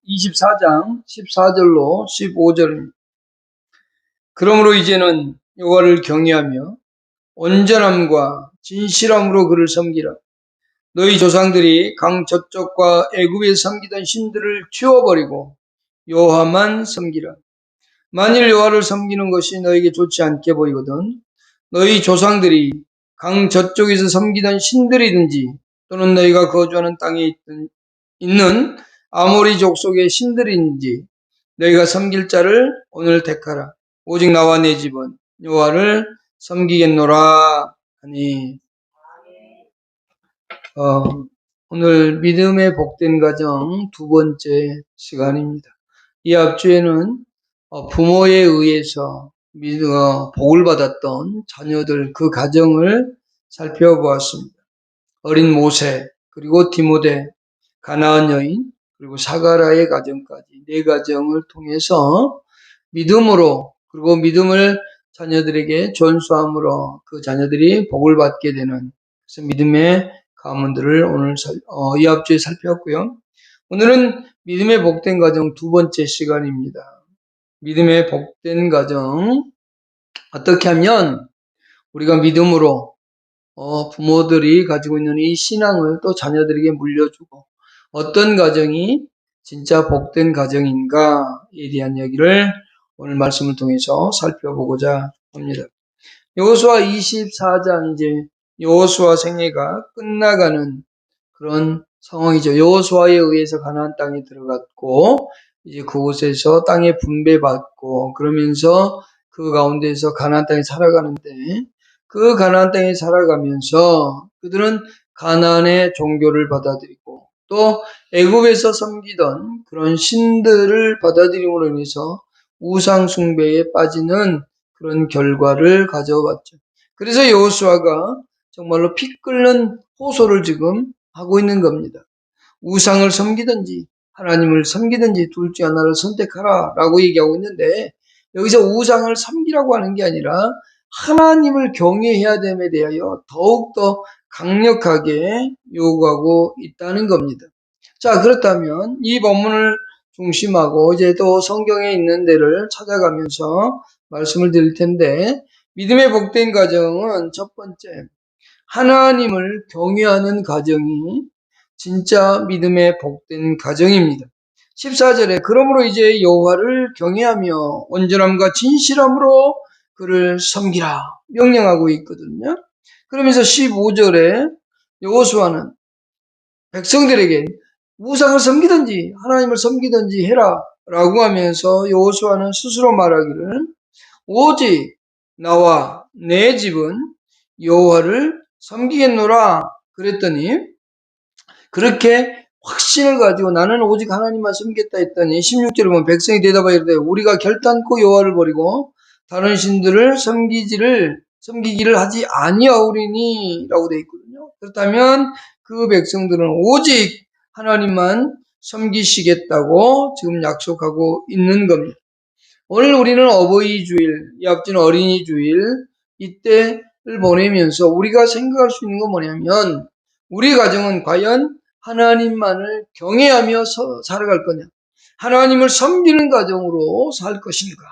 24장 14절로 15절입니다. 그러므로 이제는 여호와를 경외하며 온전함과 진실함으로 그를 섬기라. 너희 조상들이 강 저쪽과 애굽에서 섬기던 신들을 치워버리고 여호와만 섬기라. 만일 여호와를 섬기는 것이 너에게 좋지 않게 보이거든 너희 조상들이 강 저쪽에서 섬기던 신들이든지 또는 너희가 거주하는 땅에 있는 아모리 족속의 신들인지 너희가 섬길 자를 오늘 택하라. 오직 나와 내 집은 여호와를 섬기겠노라 하니. 오늘 믿음의 복된 가정 두 번째 시간입니다. 이 앞주에는 부모에 의해서 복을 받았던 자녀들 그 가정을 살펴보았습니다. 어린 모세, 그리고 디모데, 가나안 여인, 그리고 사가라의 가정까지 네 가정을 통해서 믿음으로, 그리고 믿음을 자녀들에게 전수함으로 그 자녀들이 복을 받게 되는, 그래서 믿음의 가문들을 오늘 이 앞주에 살펴봤고요. 오늘은 믿음의 복된 가정 두 번째 시간입니다. 믿음의 복된 가정, 어떻게 하면 우리가 믿음으로 부모들이 가지고 있는 이 신앙을 또 자녀들에게 물려주고 어떤 가정이 진짜 복된 가정인가에 대한 얘기를 오늘 말씀을 통해서 살펴보고자 합니다. 여호수아 24장, 이제 여호수아 생애가 끝나가는 그런 상황이죠. 여호수아에 의해서 가나안 땅에 들어갔고 이제 그곳에서 땅에 분배받고 그러면서 그 가운데서 가나안 땅에 살아가는데, 그 가나안 땅에 살아가면서 그들은 가나안의 종교를 받아들이고 또 애굽에서 섬기던 그런 신들을 받아들임으로 인해서 우상 숭배에 빠지는 그런 결과를 가져왔죠. 그래서 여호수아가 정말로 피 끓는 호소를 지금 하고 있는 겁니다. 우상을 섬기든지 하나님을 섬기든지 둘 중 하나를 선택하라 라고 얘기하고 있는데, 여기서 우상을 섬기라고 하는 게 아니라 하나님을 경외해야 됨에 대하여 더욱더 강력하게 요구하고 있다는 겁니다. 자, 그렇다면 이 본문을 중심하고 이제 또 성경에 있는 데를 찾아가면서 말씀을 드릴 텐데, 믿음의 복된 가정은 첫 번째, 하나님을 경외하는 가정이 진짜 믿음의 복된 가정입니다. 14절에 그러므로 이제 여호와를 경외하며 온전함과 진실함으로 그를 섬기라 명령하고 있거든요. 그러면서 15절에 여호수아는 백성들에게 우상을 섬기든지 하나님을 섬기든지 해라 라고 하면서 여호수아는 스스로 말하기를 오직 나와 내 집은 여호와를 섬기겠노라 그랬더니, 그렇게 확신을 가지고 나는 오직 하나님만 섬기겠다 했더니 16절에 보면 백성이 대답하여 이르되 우리가 결단코 여호와를 버리고 다른 신들을 섬기기를 하지 아니하오리니 라고 되어 있거든요. 그렇다면 그 백성들은 오직 하나님만 섬기시겠다고 지금 약속하고 있는 겁니다. 오늘 우리는 어버이 주일, 이 앞지는 어린이 주일, 이때를 보내면서 우리가 생각할 수 있는 건 뭐냐면, 우리 가정은 과연 하나님만을 경외하며 살아갈 거냐, 하나님을 섬기는 가정으로 살 것인가,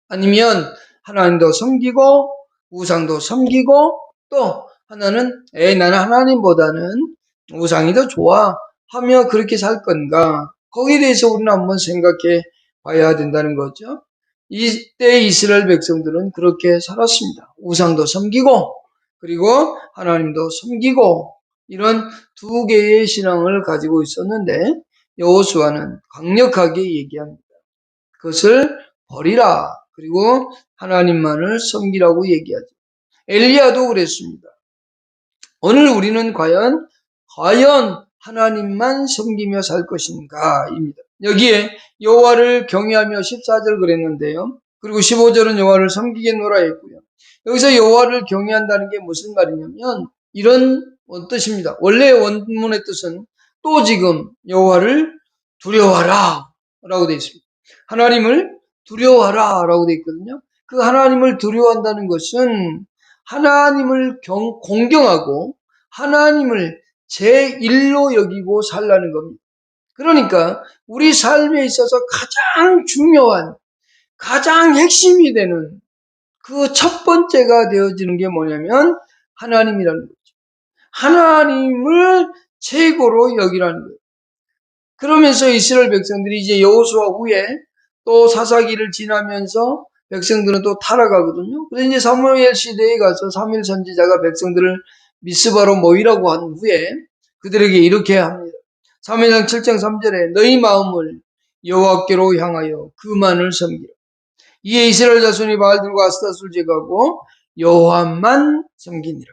아니면 하나님도 섬기고 우상도 섬기고 또 하나는 나는 하나님보다는 우상이 더 좋아 하며 그렇게 살 건가, 거기에 대해서 우리는 한번 생각해 봐야 된다는 거죠. 이때 이스라엘 백성들은 그렇게 살았습니다. 우상도 섬기고 그리고 하나님도 섬기고 이런 두 개의 신앙을 가지고 있었는데, 여호수아는 강력하게 얘기합니다. 그것을 버리라. 그리고 하나님만을 섬기라고 얘기하죠. 엘리야도 그랬습니다. 오늘 우리는 과연 하나님만 섬기며 살 것인가 입니다. 여기에 여호와를 경외하며 14절 그랬는데요. 그리고 15절은 여호와를 섬기겠노라 했고요. 여기서 여호와를 경외한다는 게 무슨 말이냐면 이런 뜻입니다. 원래 원문의 뜻은 또 지금 여호와를 두려워하라 라고 되어 있습니다. 하나님을 두려워하라 라고 되어 있거든요. 그 하나님을 두려워한다는 것은 하나님을 공경하고 하나님을 제1로 여기고 살라는 겁니다. 그러니까 우리 삶에 있어서 가장 중요한, 가장 핵심이 되는 그 첫 번째가 되어지는 게 뭐냐면 하나님이라는 거죠. 하나님을 최고로 여기라는 거예요. 그러면서 이스라엘 백성들이 이제 여호수아 후에 또 사사기를 지나면서 백성들은 또 타락하거든요. 그래서 이제 사무엘 시대에 가서 사무엘 선지자가 백성들을 미스바로 모이라고 한 후에 그들에게 이렇게 합니다. 사무엘상 7장 3절에 너희 마음을 여호와께로 향하여 그만을 섬기라. 이에 이스라엘 자손이 바알들과 아스타스를 제거하고 여호와만 섬기니라.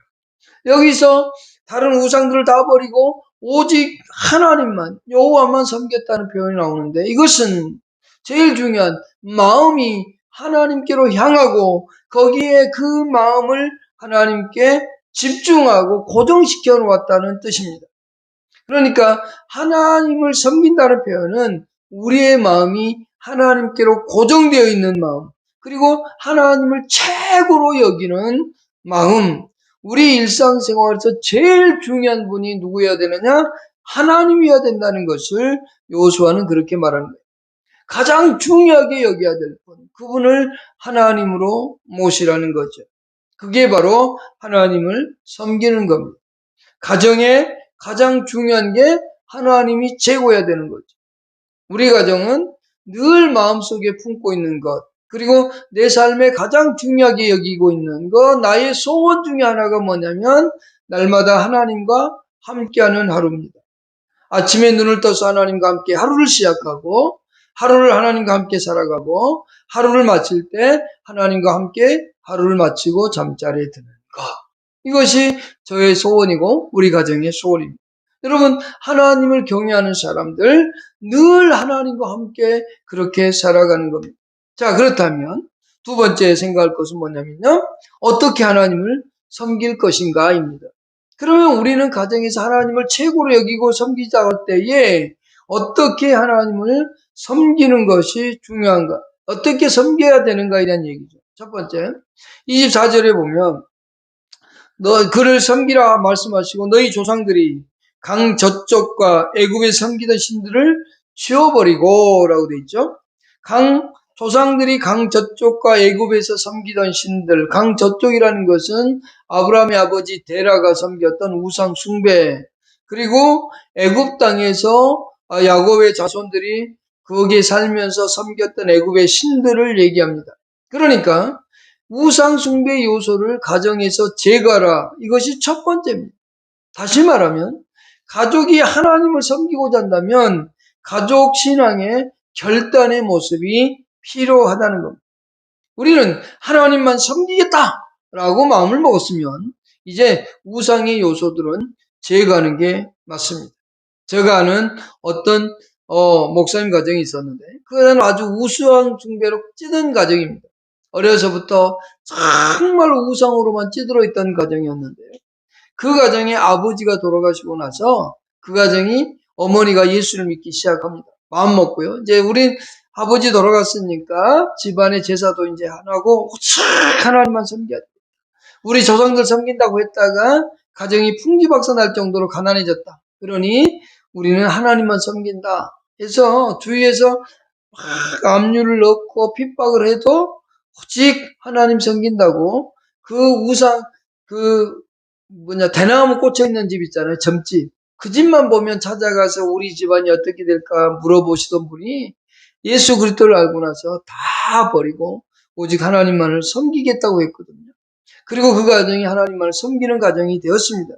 여기서 다른 우상들을 다 버리고 오직 하나님만, 여호와만 섬겼다는 표현이 나오는데, 이것은 제일 중요한 마음이 하나님께로 향하고 거기에 그 마음을 하나님께 집중하고 고정시켜 놓았다는 뜻입니다. 그러니까 하나님을 섬긴다는 표현은 우리의 마음이 하나님께로 고정되어 있는 마음, 그리고 하나님을 최고로 여기는 마음. 우리 일상생활에서 제일 중요한 분이 누구여야 되느냐? 하나님이어야 된다는 것을 여호수아는 그렇게 말하는 거예요. 가장 중요하게 여겨야 될 분, 그분을 하나님으로 모시라는 거죠. 그게 바로 하나님을 섬기는 겁니다. 가정에 가장 중요한 게 하나님이 최고여야 되는 거죠. 우리 가정은 늘 마음속에 품고 있는 것, 그리고 내 삶에 가장 중요하게 여기고 있는 것, 나의 소원 중에 하나가 뭐냐면 날마다 하나님과 함께하는 하루입니다. 아침에 눈을 떠서 하나님과 함께 하루를 시작하고 하루를 하나님과 함께 살아가고 하루를 마칠 때 하나님과 함께 하루를 마치고 잠자리에 드는 것. 이것이 저의 소원이고 우리 가정의 소원입니다. 여러분, 하나님을 경외하는 사람들 늘 하나님과 함께 그렇게 살아가는 겁니다. 자, 그렇다면 두 번째 생각할 것은 뭐냐면요, 어떻게 하나님을 섬길 것인가입니다. 그러면 우리는 가정에서 하나님을 최고로 여기고 섬기자 할 때에 어떻게 하나님을 섬기는 것이 중요한가? 어떻게 섬겨야 되는가에 대한 얘기죠. 첫 번째, 24절에 보면 너 그를 섬기라 말씀하시고 너희 조상들이 강 저쪽과 애굽에 섬기던 신들을 치워버리고 라고 돼 있죠. 조상들이 강 저쪽과 애굽에서 섬기던 신들, 강 저쪽이라는 것은 아브라함의 아버지 데라가 섬겼던 우상 숭배, 그리고 애굽 땅에서 야곱의 자손들이 거기에 살면서 섬겼던 애굽의 신들을 얘기합니다. 그러니까 우상 숭배 요소를 가정에서 제거하라. 이것이 첫 번째입니다. 다시 말하면 가족이 하나님을 섬기고자 한다면 가족 신앙의 결단의 모습이 필요하다는 겁니다. 우리는 하나님만 섬기겠다라고 마음을 먹었으면 이제 우상의 요소들은 제거하는 게 맞습니다. 제가 아는 어떤 목사님 가정이 있었는데 그는 아주 우상 숭배로 찌든 가정입니다. 어려서부터 정말로 우상으로만 찌들어 있던 가정이었는데요. 그 가정의 아버지가 돌아가시고 나서 그 가정이 어머니가 예수를 믿기 시작합니다. 마음 먹고요. 이제 우린 아버지 돌아갔으니까 집안의 제사도 이제 안 하고 오직 하나님만 섬겨야 돼. 우리 조상들 섬긴다고 했다가 가정이 풍지박산 날 정도로 가난해졌다. 그러니 우리는 하나님만 섬긴다 해서 주위에서 막 압류를 넣고 핍박을 해도 오직 하나님 섬긴다고 그 우상 대나무 꽂혀 있는 집 있잖아요. 점집. 그 집만 보면 찾아가서 우리 집안이 어떻게 될까 물어보시던 분이 예수 그리스도를 알고 나서 다 버리고 오직 하나님만을 섬기겠다고 했거든요. 그리고 그 가정이 하나님만을 섬기는 가정이 되었습니다.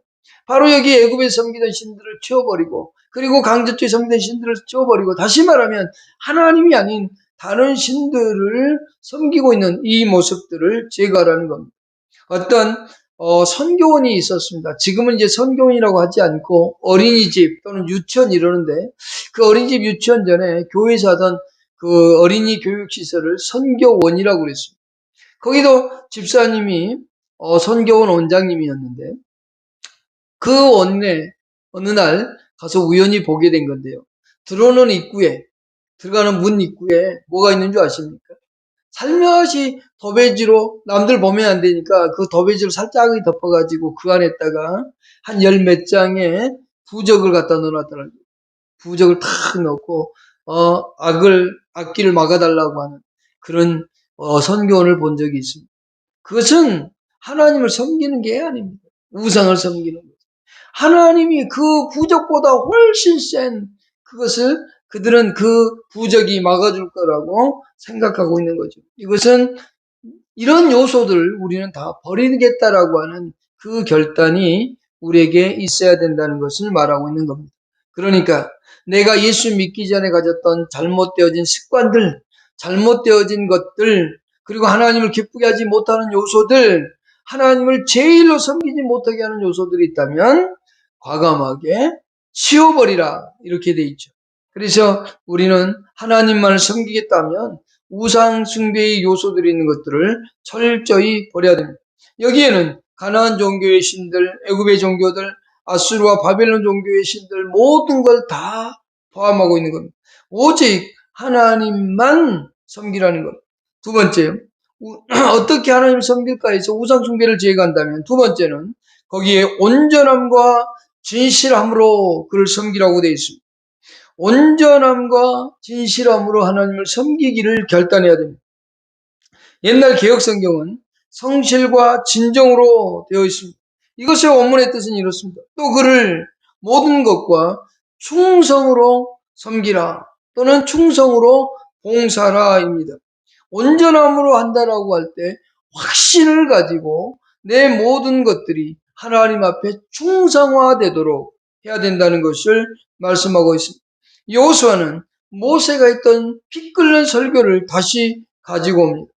바로 여기 애굽에 섬기던 신들을 치워버리고 그리고 강저쪽에 섬기던 신들을 치워버리고 다시 말하면 하나님이 아닌 다른 신들을 섬기고 있는 이 모습들을 제거하라는 겁니다. 어떤 선교원이 있었습니다. 지금은 이제 선교원이라고 하지 않고 어린이집 또는 유치원 이러는데 그 어린이집 유치원 전에 교회에서 하던 그 어린이 교육시설을 선교원이라고 그랬습니다. 거기도 집사님이 선교원 원장님이었는데 그 원내 어느 날 가서 우연히 보게 된 건데요. 들어오는 입구에 들어가는 문 입구에 뭐가 있는 줄 아십니까? 살며시 도배지로 남들 보면 안 되니까 그 도배지로 살짝 덮어가지고 그 안에다가 한 열 몇 장의 부적을 갖다 넣어놨더라고요. 부적을 탁 넣고 악기를 막아달라고 하는 그런 선교원을 본 적이 있습니다. 그것은 하나님을 섬기는 게 아닙니다. 우상을 섬기는 거죠. 하나님이 그 부적보다 훨씬 센 그것을 그들은 그 부적이 막아줄 거라고 생각하고 있는 거죠. 이것은 이런 요소들을 우리는 다 버리겠다라고 하는 그 결단이 우리에게 있어야 된다는 것을 말하고 있는 겁니다. 그러니까 내가 예수 믿기 전에 가졌던 잘못되어진 습관들, 잘못되어진 것들, 그리고 하나님을 기쁘게 하지 못하는 요소들, 하나님을 제일로 섬기지 못하게 하는 요소들이 있다면 과감하게 치워버리라 이렇게 돼 있죠. 그래서 우리는 하나님만을 섬기겠다면 우상 숭배의 요소들이 있는 것들을 철저히 버려야 됩니다. 여기에는 가나안 종교의 신들, 애굽의 종교들, 아수르와 바벨론 종교의 신들 모든 걸 다 포함하고 있는 겁니다. 오직 하나님만 섬기라는 것. 두 번째요. 어떻게 하나님을 섬길까 해서 우상 숭배를 제거한다면 두 번째는 거기에 온전함과 진실함으로 그를 섬기라고 되어 있습니다. 온전함과 진실함으로 하나님을 섬기기를 결단해야 됩니다. 옛날 개혁성경은 성실과 진정으로 되어 있습니다. 이것의 원문의 뜻은 이렇습니다. 또 그를 모든 것과 충성으로 섬기라 또는 충성으로 봉사라입니다. 온전함으로 한다라고 할 때 확신을 가지고 내 모든 것들이 하나님 앞에 충성화되도록 해야 된다는 것을 말씀하고 있습니다. 여호수아는 모세가 했던 피 끓는 설교를 다시 가지고 옵니다.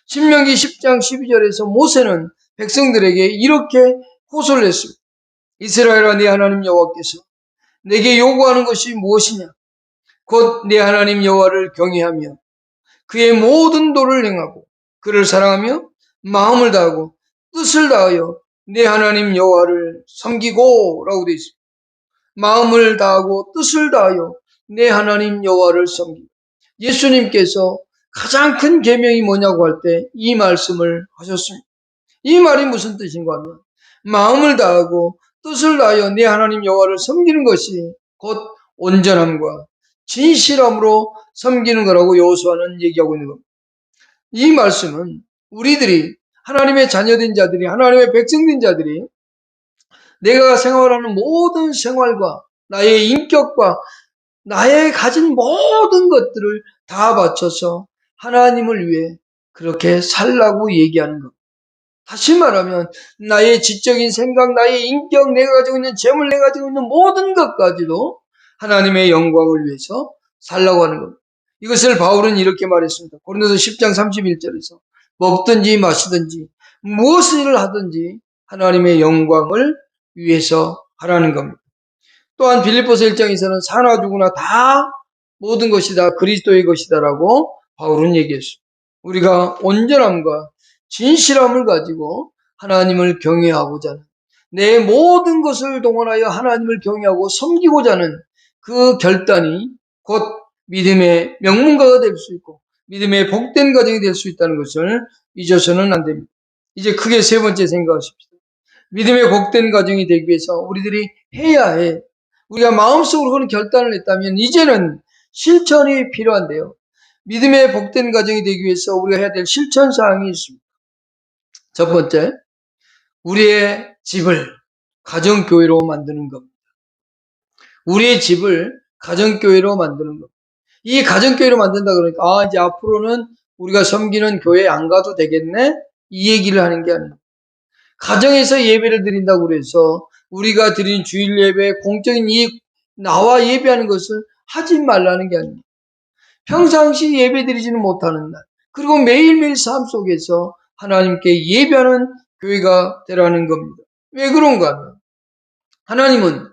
신명기 10장 12절에서 모세는 백성들에게 이렇게 호소를 했습니다. 이스라엘아 내 하나님 여호와께서 내게 요구하는 것이 무엇이냐? 곧 내 하나님 여호와를 경외하며 그의 모든 도를 행하고 그를 사랑하며 마음을 다하고 뜻을 다하여 내 하나님 여호와를 섬기고 라고 되어 있습니다. 마음을 다하고 뜻을 다하여 내 하나님 여호와를 섬기고 예수님께서 가장 큰 계명이 뭐냐고 할 때 이 말씀을 하셨습니다. 이 말이 무슨 뜻인가 하면 마음을 다하고 뜻을 다하여 내 하나님 여호와를 섬기는 것이 곧 온전함과 진실함으로 섬기는 거라고 여호수아는 얘기하고 있는 겁니다. 이 말씀은 우리들이 하나님의 자녀된 자들이 하나님의 백성된 자들이 내가 생활하는 모든 생활과 나의 인격과 나의 가진 모든 것들을 다 바쳐서 하나님을 위해 그렇게 살라고 얘기하는 것. 다시 말하면 나의 지적인 생각, 나의 인격, 내가 가지고 있는 재물, 내가 가지고 있는 모든 것까지도 하나님의 영광을 위해서 살라고 하는 겁니다. 이것을 바울은 이렇게 말했습니다. 고린도서 10장 31절에서 먹든지 마시든지 무엇을 하든지 하나님의 영광을 위해서 하라는 겁니다. 또한 빌립보서 1장에서는 사나 죽으나 다 모든 것이 다 그리스도의 것이다라고 바울은 얘기했습니다. 우리가 온전함과 진실함을 가지고 하나님을 경외하고자 하는 내 모든 것을 동원하여 하나님을 경외하고 섬기고자 하는 그 결단이 곧 믿음의 명문가가 될 수 있고 믿음의 복된 가정이 될 수 있다는 것을 잊어서는 안 됩니다. 이제 크게 세 번째 생각하십시오. 믿음의 복된 가정이 되기 위해서 우리들이 해야 해. 우리가 마음속으로 그런 결단을 했다면 이제는 실천이 필요한데요. 믿음의 복된 가정이 되기 위해서 우리가 해야 될 실천 사항이 있습니다. 첫 번째, 우리의 집을 가정교회로 만드는 겁니다. 우리의 집을 가정교회로 만드는 겁니다. 이 가정교회로 만든다 그러니까 이제 앞으로는 우리가 섬기는 교회에 안 가도 되겠네? 이 얘기를 하는 게 아닙니다. 가정에서 예배를 드린다고 그래서 우리가 드린 주일 예배, 공적인 나와 예배하는 것을 하지 말라는 게 아닙니다. 평상시 예배 드리지는 못하는 날, 그리고 매일매일 삶 속에서 하나님께 예배하는 교회가 되라는 겁니다. 왜 그런가 하면 하나님은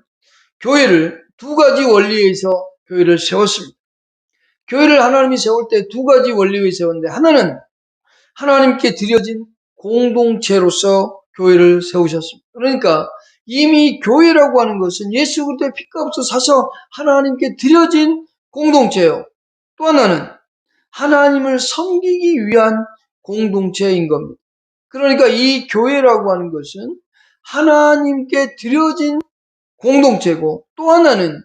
교회를 두 가지 원리에서 교회를 세웠습니다. 교회를 하나님이 세울 때 두 가지 원리에 세웠는데 하나는 하나님께 드려진 공동체로서 교회를 세우셨습니다. 그러니까 이미 교회라고 하는 것은 예수 그리스도의 피값으로 사서 하나님께 드려진 공동체예요. 또 하나는 하나님을 섬기기 위한 공동체인 겁니다. 그러니까 이 교회라고 하는 것은 하나님께 드려진 공동체고 또 하나는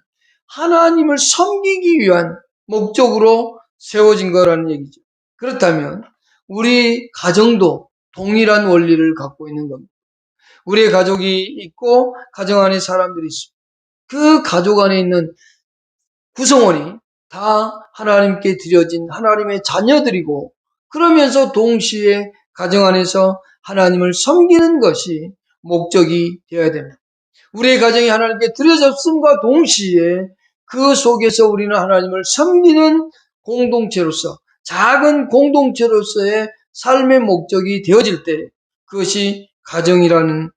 하나님을 섬기기 위한 목적으로 세워진 거라는 얘기죠. 그렇다면 우리 가정도 동일한 원리를 갖고 있는 겁니다. 우리의 가족이 있고 가정 안에 사람들이 있습니다. 그 가족 안에 있는 구성원이 다 하나님께 드려진 하나님의 자녀들이고, 그러면서 동시에 가정 안에서 하나님을 섬기는 것이 목적이 되어야 됩니다. 우리의 가정이 하나님께 드려졌음과 동시에 그 속에서 우리는 하나님을 섬기는 공동체로서, 작은 공동체로서의 삶의 목적이 되어질 때 그것이 가정이라는,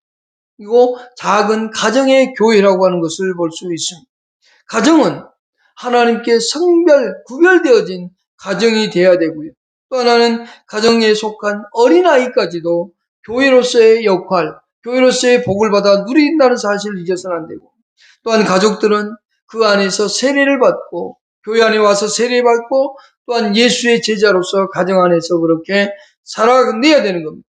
이고 작은 가정의 교회라고 하는 것을 볼 수 있습니다. 가정은 하나님께 성별, 구별되어진 가정이 되어야 되고요. 또 하나는 가정에 속한 어린아이까지도 교회로서의 역할, 교회로서의 복을 받아 누린다는 사실을 잊어서는 안 되고, 또한 가족들은 그 안에서 세례를 받고, 교회 안에 와서 세례받고, 또한 예수의 제자로서 가정 안에서 그렇게 살아내야 되는 겁니다.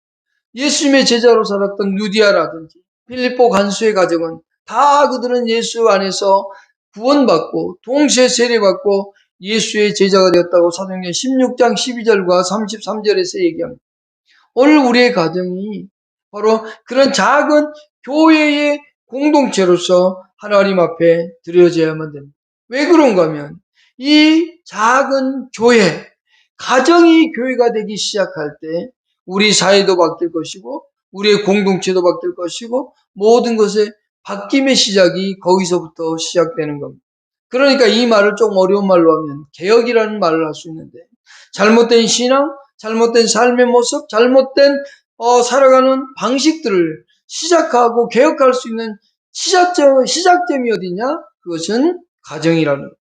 예수님의 제자로 살았던 누디아라든지 필립보 간수의 가정은 다 그들은 예수 안에서 구원받고 동시에 세례받고 예수의 제자가 되었다고 사도행전 16장 12절과 33절에서 얘기합니다. 오늘 우리의 가정이 바로 그런 작은 교회의 공동체로서 하나님 앞에 드려져야만 됩니다. 왜 그런가 하면 이 작은 교회, 가정이 교회가 되기 시작할 때 우리 사회도 바뀔 것이고 우리의 공동체도 바뀔 것이고 모든 것의 바뀜의 시작이 거기서부터 시작되는 겁니다. 그러니까 이 말을 좀 어려운 말로 하면 개혁이라는 말을 할 수 있는데, 잘못된 신앙, 잘못된 삶의 모습, 잘못된 살아가는 방식들을 시작하고 개혁할 수 있는 시작점이 어디냐? 그것은 가정이라는 거예요.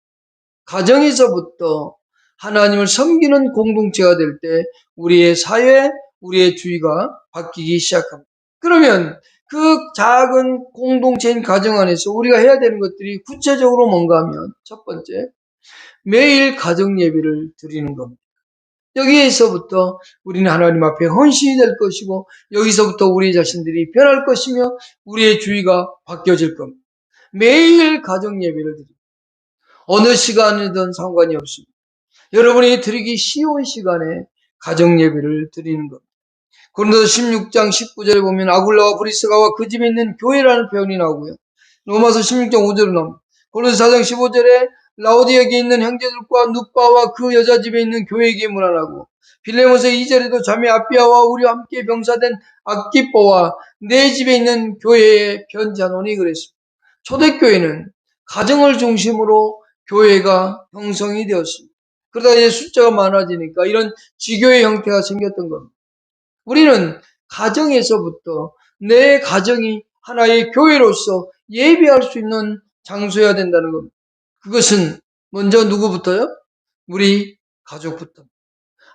가정에서부터 하나님을 섬기는 공동체가 될 때 우리의 사회, 우리의 주의가 바뀌기 시작합니다. 그러면 그 작은 공동체인 가정 안에서 우리가 해야 되는 것들이 구체적으로 뭔가 하면, 첫 번째, 매일 가정 예배를 드리는 겁니다. 여기에서부터 우리는 하나님 앞에 헌신이 될 것이고, 여기서부터 우리 자신들이 변할 것이며 우리의 주의가 바뀌어질 겁니다. 매일 가정 예배를 드립니다. 어느 시간이든 상관이 없습니다. 여러분이 드리기 쉬운 시간에 가정 예배를 드리는 겁니다. 고린도서 16장 19절에 보면 아굴라와 브리스가와 그 집에 있는 교회라는 표현이 나오고요. 로마서 16장 5절에 나옵니다. 고린도서 4장 15절에 라오디에게 있는 형제들과 누빠와 그 여자 집에 있는 교회에게 문안하고, 빌레몬서 2절에도 자매 아비아와 우리와 함께 병사된 아키뽀와 내 집에 있는 교회에 편지하노니 그랬습니다. 초대교회는 가정을 중심으로 교회가 형성이 되었습니다. 그러다 이제 숫자가 많아지니까 이런 지교의 형태가 생겼던 겁니다. 우리는 가정에서부터 내 가정이 하나의 교회로서 예배할 수 있는 장소여야 된다는 겁니다. 그것은 먼저 누구부터요? 우리 가족부터.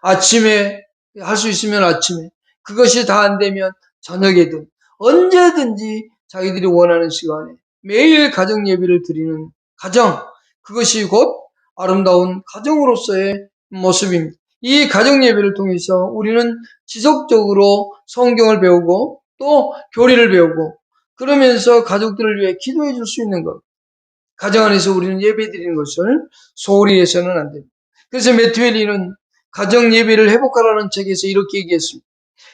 아침에 할 수 있으면 아침에, 그것이 다 안 되면 저녁에든 언제든지 자기들이 원하는 시간에 매일 가정 예배를 드리는 가정, 그것이 곧 아름다운 가정으로서의 모습입니다. 이 가정 예배를 통해서 우리는 지속적으로 성경을 배우고 또 교리를 배우고, 그러면서 가족들을 위해 기도해 줄 수 있는 것. 가정 안에서 우리는 예배 드리는 것을 소홀히 해서는 안 됩니다. 그래서 매튜엘리는 가정 예배를 회복하라는 책에서 이렇게 얘기했습니다.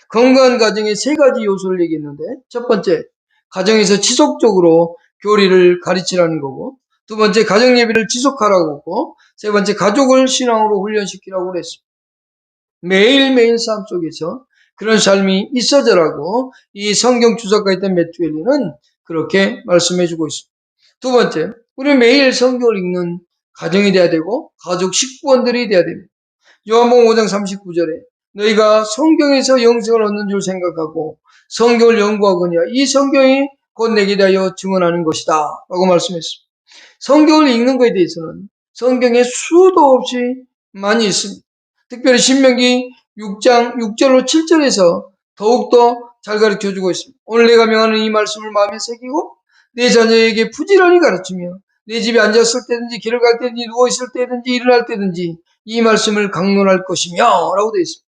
건강한 가정의 세 가지 요소를 얘기했는데, 첫 번째, 가정에서 지속적으로 교리를 가르치라는 거고, 두 번째, 가정 예배를 지속하라고 했고, 세 번째, 가족을 신앙으로 훈련시키라고 그랬습니다. 매일매일 삶 속에서 그런 삶이 있어져라고 이 성경 주석가였던 매튜엘리는 그렇게 말씀해주고 있습니다. 두 번째, 우리는 매일 성경을 읽는 가정이 돼야 되고 가족 식구원들이 돼야 됩니다. 요한복음 5장 39절에 너희가 성경에서 영생을 얻는 줄 생각하고 성경을 연구하거니와 이 성경이 곧 내게 대하여 증언하는 것이다 라고 말씀했습니다. 성경을 읽는 것에 대해서는 성경에 수도 없이 많이 있습니다. 특별히 신명기 6장 6절로 7절에서 더욱더 잘 가르쳐주고 있습니다. 오늘 내가 명하는 이 말씀을 마음에 새기고 내 자녀에게 부지런히 가르치며 내 집에 앉았을 때든지 길을 갈 때든지 누워있을 때든지 일어날 때든지 이 말씀을 강론할 것이며 라고 되어 있습니다.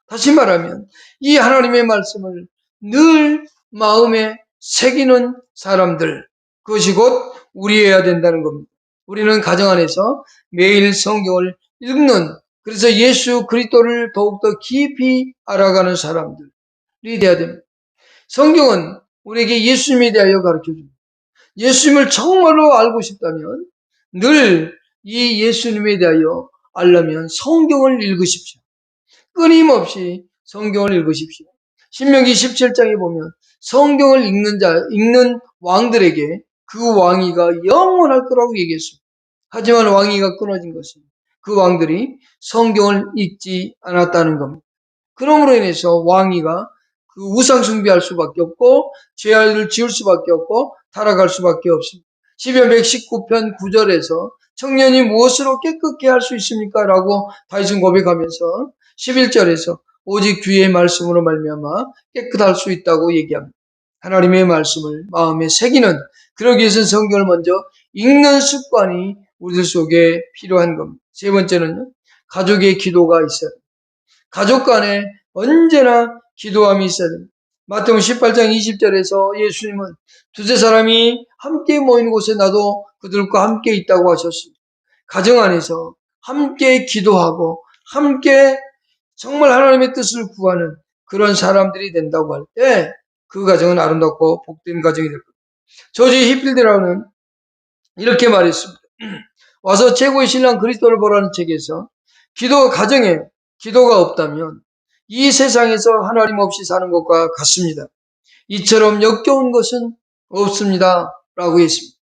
다시 말하면 이 하나님의 말씀을 늘 마음에 새기는 사람들, 그것이 곧 우리여야 된다는 겁니다. 우리는 가정 안에서 매일 성경을 읽는, 그래서 예수 그리스도를 더욱더 깊이 알아가는 사람들이 되어야 됩니다. 성경은 우리에게 예수님에 대하여 가르쳐줍니다. 예수님을 정말로 알고 싶다면 늘 이 예수님에 대하여 알려면 성경을 읽으십시오. 끊임없이 성경을 읽으십시오. 신명기 17장에 보면 성경을 읽는 왕들에게 그 왕위가 영원할 거라고 얘기했습니다. 하지만 왕위가 끊어진 것은 그 왕들이 성경을 읽지 않았다는 겁니다. 그러므로 인해서 왕위가 그 우상 숭배할 수밖에 없고 죄를 지을 수밖에 없고 타락할 수밖에 없습니다. 시편 119편 9절에서 청년이 무엇으로 깨끗게 할 수 있습니까? 라고 다윗은 고백하면서 11절에서 오직 주의 말씀으로 말미암아 깨끗할 수 있다고 얘기합니다. 하나님의 말씀을 마음에 새기는, 그러기 위해서 성경을 먼저 읽는 습관이 우리들 속에 필요한 겁니다. 세 번째는요, 가족의 기도가 있어야 됩니다. 가족 간에 언제나 기도함이 있어야 됩니다. 마태복음 18장 20절에서 예수님은 두세 사람이 함께 모이는 곳에 나도 그들과 함께 있다고 하셨습니다. 가정 안에서 함께 기도하고 함께 정말 하나님의 뜻을 구하는 그런 사람들이 된다고 할 때 그 가정은 아름답고 복된 가정이 될 겁니다. 조지 히필드라는 이렇게 말했습니다. 와서 최고의 신랑 그리스도를 보라는 책에서 가정에 기도가 없다면 이 세상에서 하나님 없이 사는 것과 같습니다. 이처럼 역겨운 것은 없습니다. 라고 했습니다.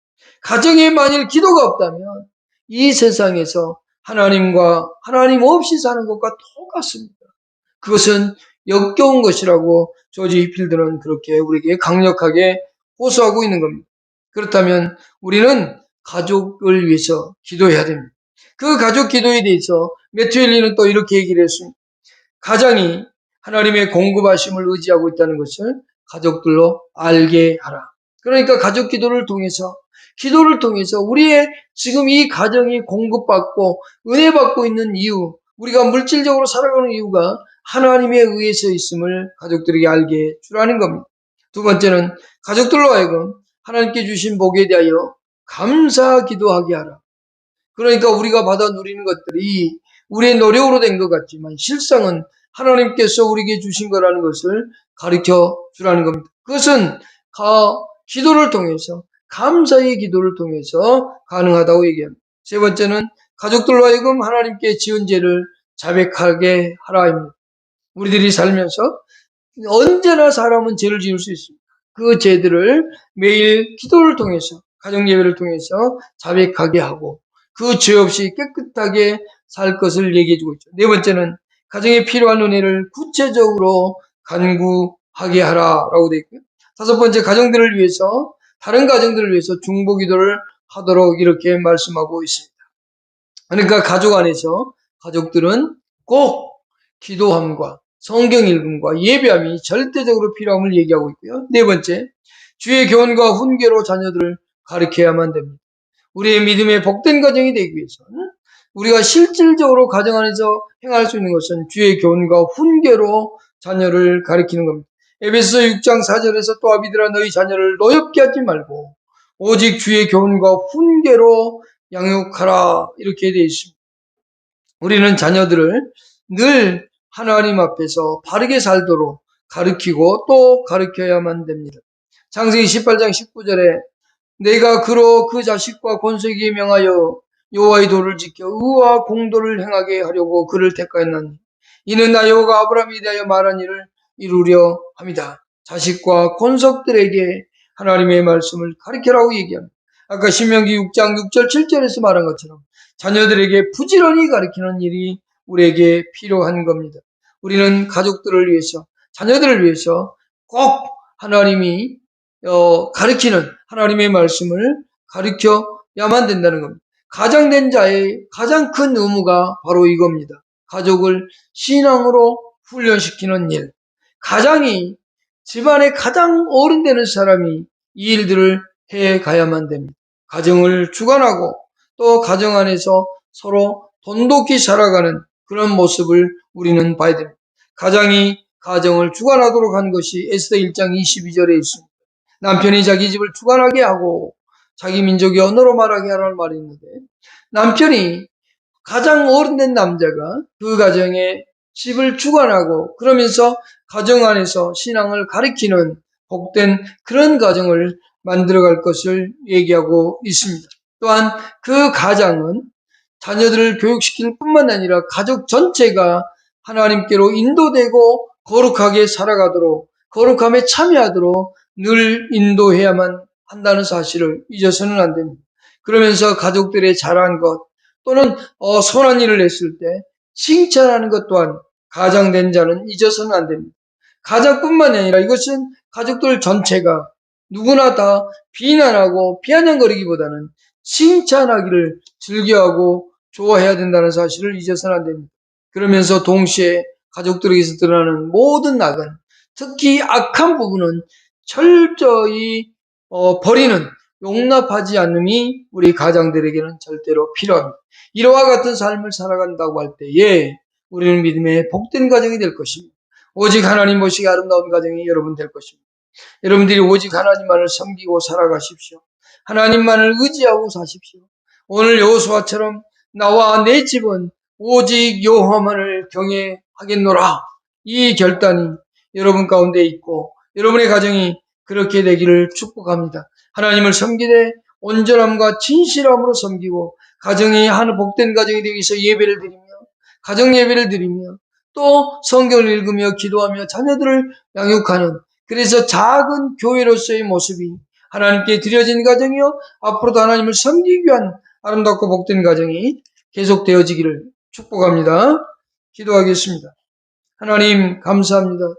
가정에 만일 기도가 없다면 이 세상에서 하나님 없이 사는 것과 똑같습니다. 그것은 역겨운 것이라고 조지 히필드는 그렇게 우리에게 강력하게 호소하고 있는 겁니다. 그렇다면 우리는 가족을 위해서 기도해야 됩니다. 그 가족 기도에 대해서 매튜 헨리는 또 이렇게 얘기를 했습니다. 가장이 하나님의 공급하심을 의지하고 있다는 것을 가족들로 알게 하라. 그러니까 가족 기도를 통해서 우리의 지금 이 가정이 공급받고 은혜받고 있는 이유, 우리가 물질적으로 살아가는 이유가 하나님에 의해서 있음을 가족들에게 알게 주라는 겁니다. 두 번째는 가족들로 하여금 하나님께 주신 복에 대하여 감사 기도하게 하라. 그러니까 우리가 받아 누리는 것들이 우리의 노력으로 된 것 같지만 실상은 하나님께서 우리에게 주신 거라는 것을 가르쳐 주라는 겁니다. 그것은 기도를 통해서, 감사의 기도를 통해서 가능하다고 얘기합니다. 세 번째는 가족들로 하여금 하나님께 지은 죄를 자백하게 하라입니다. 우리들이 살면서 언제나 사람은 죄를 지을 수 있습니다. 그 죄들을 매일 기도를 통해서, 가정 예배를 통해서 자백하게 하고 그 죄 없이 깨끗하게 살 것을 얘기해 주고 있죠. 네 번째는 가정에 필요한 은혜를 구체적으로 간구하게 하라라고 되어 있고요. 다섯 번째, 다른 가정들을 위해서 중보 기도를 하도록 이렇게 말씀하고 있습니다. 그러니까 가족 안에서 가족들은 꼭 기도함과 성경 읽음과 예배함이 절대적으로 필요함을 얘기하고 있고요. 네 번째, 주의 교훈과 훈계로 자녀들을 가르쳐야만 됩니다. 우리의 믿음의 복된 가정이 되기 위해서는 우리가 실질적으로 가정 안에서 행할 수 있는 것은 주의 교훈과 훈계로 자녀를 가르치는 겁니다. 에베소서 6장 4절에서 또 아비들아 너희 자녀를 노엽게 하지 말고 오직 주의 교훈과 훈계로 양육하라, 이렇게 되어 있습니다. 우리는 자녀들을 늘 하나님 앞에서 바르게 살도록 가르치고 또 가르쳐야만 됩니다. 창세기 18장 19절에 내가 그로 그 자식과 권속에게 명하여 여호와의 도를 지켜 의와 공도를 행하게 하려고 그를 택하였나니 이는 나 여호와가 아브라함에 대하여 말한 일을 이루려 함이다. 자식과 권속들에게 하나님의 말씀을 가르치라고 얘기합니다. 아까 신명기 6장 6절 7절에서 말한 것처럼 자녀들에게 부지런히 가르치는 일이 우리에게 필요한 겁니다. 우리는 가족들을 위해서, 자녀들을 위해서 꼭 하나님이 가르치는 하나님의 말씀을 가르쳐야만 된다는 겁니다. 가장된 자의 가장 큰 의무가 바로 이겁니다. 가족을 신앙으로 훈련시키는 일. 가장이, 집안의 가장 어른되는 사람이 이 일들을 해 가야만 됩니다. 가정을 주관하고 또 가정 안에서 서로 돈독히 살아가는 그런 모습을 우리는 봐야 됩니다. 가장이 가정을 주관하도록 한 것이 에스더 1장 22절에 있습니다. 남편이 자기 집을 주관하게 하고 자기 민족의 언어로 말하게 하라는 말이 있는데, 남편이 가장 어른된 남자가 그 가정에 집을 주관하고 그러면서 가정 안에서 신앙을 가리키는 복된 그런 가정을 만들어갈 것을 얘기하고 있습니다. 또한 그 가장은 자녀들을 교육시킬 뿐만 아니라 가족 전체가 하나님께로 인도되고 거룩하게 살아가도록, 거룩함에 참여하도록 늘 인도해야만 한다는 사실을 잊어서는 안 됩니다. 그러면서 가족들의 잘한 것 또는 선한 일을 했을 때 칭찬하는 것 또한 가장된 자는 잊어서는 안 됩니다. 가장뿐만 아니라 이것은 가족들 전체가 누구나 다 비난하고 비아냥거리기보다는 칭찬하기를 즐겨하고 좋아해야 된다는 사실을 잊어서는 안 됩니다. 그러면서 동시에 가족들에게서 드러나는 모든 악은, 특히 악한 부분은 철저히 버리는, 용납하지 않음이 우리 가장들에게는 절대로 필요합니다. 이와 같은 삶을 살아간다고 할 때에 우리는 믿음의 복된 가정이 될 것입니다. 오직 하나님 보시기 아름다운 가정이 여러분 될 것입니다. 여러분들이 오직 하나님만을 섬기고 살아가십시오. 하나님만을 의지하고 사십시오. 오늘 여호수아처럼 나와 내 집은 오직 여호와만을 경외하겠노라. 이 결단이 여러분 가운데 있고 여러분의 가정이 그렇게 되기를 축복합니다. 하나님을 섬기되 온전함과 진실함으로 섬기고 가정이 하는 복된 가정이 되기 위해서 예배를 드리며 가정 예배를 드리며 또 성경을 읽으며 기도하며 자녀들을 양육하는, 그래서 작은 교회로서의 모습이 하나님께 드려진 가정이요 앞으로도 하나님을 섬기기 위한 아름답고 복된 가정이 계속되어지기를 축복합니다. 기도하겠습니다. 하나님 감사합니다.